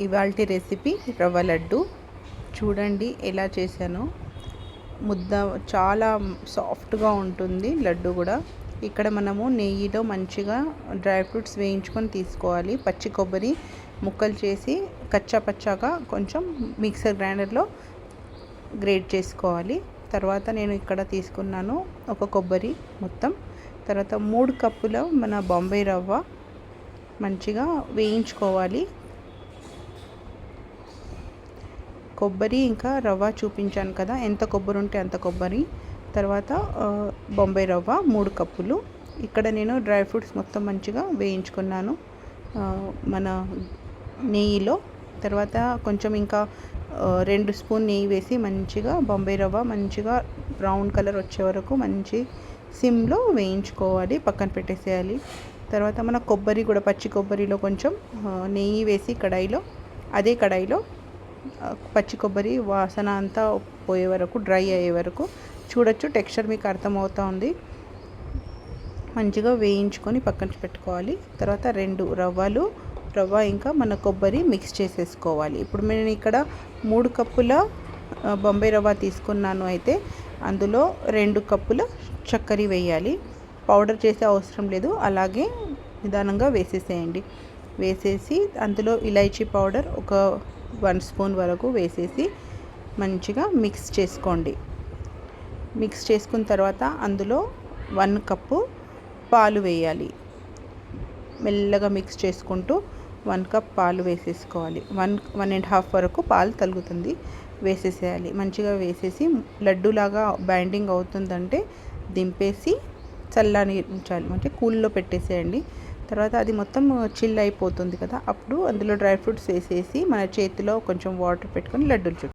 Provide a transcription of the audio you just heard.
ఇవాల్టి రెసిపీ రవ్వ లడ్డు. చూడండి ఎలా చేశానో. ముద్ద చాలా సాఫ్ట్గా ఉంటుంది లడ్డు కూడా. ఇక్కడ మనము నెయ్యిలో మంచిగా డ్రై ఫ్రూట్స్ వేయించుకొని తీసుకోవాలి. పచ్చి కొబ్బరి ముక్కలు చేసి కచ్చా పచ్చాగా కొంచెం మిక్సర్ గ్రైండర్లో గ్రేట్ చేసుకోవాలి. తర్వాత నేను ఇక్కడ తీసుకున్నాను ఒక కొబ్బరి మొత్తం. తర్వాత 3 కప్పుల మన బాంబే రవ్వ మంచిగా వేయించుకోవాలి. కొబ్బరి ఇంకా రవ్వ చూపించాను కదా, ఎంత కొబ్బరి ఉంటే అంత కొబ్బరి. తర్వాత బాంబే రవ్వ 3 కప్పులు. ఇక్కడ నేను డ్రై ఫ్రూట్స్ మొత్తం మంచిగా వేయించుకున్నాను మన నెయ్యిలో. తర్వాత కొంచెం ఇంకా 2 స్పూన్ నెయ్యి వేసి మంచిగా బాంబే రవ్వ మంచిగా బ్రౌన్ కలర్ వచ్చే వరకు మంచి సిమ్లో వేయించుకోవాలి, పక్కన పెట్టేసేయాలి. తర్వాత మన కొబ్బరి కూడా పచ్చి కొబ్బరిలో కొంచెం నెయ్యి వేసి అదే కడాయిలో పచ్చి కొబ్బరి వాసన అంతా పోయే వరకు, డ్రై అయ్యే వరకు చూడొచ్చు. టెక్స్చర్ మీకు అర్థమవుతూ ఉంది. మంచిగా వేయించుకొని పక్కన పెట్టుకోవాలి. తర్వాత 2 రవ్వ ఇంకా మన కొబ్బరి మిక్స్ చేసేసుకోవాలి. ఇప్పుడు నేను ఇక్కడ 3 కప్పుల బొంబాయి రవ్వ తీసుకున్నాను. అయితే అందులో 2 కప్పుల చక్కెర వేయాలి. పౌడర్ చేసే అవసరం లేదు, అలాగే నిదానంగా వేసేసేయండి. వేసేసి అందులో ఇలైచీ పౌడర్ ఒక 1 స్పూన్ వరకు వేసేసి మంచిగా మిక్స్ చేసుకోండి. మిక్స్ చేసుకున్న తర్వాత అందులో 1 కప్పు పాలు వేయాలి. మెల్లగా మిక్స్ చేసుకుంటూ 1 కప్ పాలు వేసేసుకోవాలి. 1.5 వరకు పాలు తగ్గుతుంది, వేసేసేయాలి. మంచిగా వేసేసి లడ్డూలాగా బైండింగ్ అవుతుందంటే దింపేసి చల్లని ఉంచాలి, అంటే కూల్లో పెట్టేసేయండి. తర్వాత అది మొత్తం చిల్ అయిపోతుంది కదా, అప్పుడు అందులో డ్రై ఫ్రూట్స్ వేసేసి మన చేతిలో కొంచెం వాటర్ పెట్టుకొని లడ్డూలు చుట్టాలి.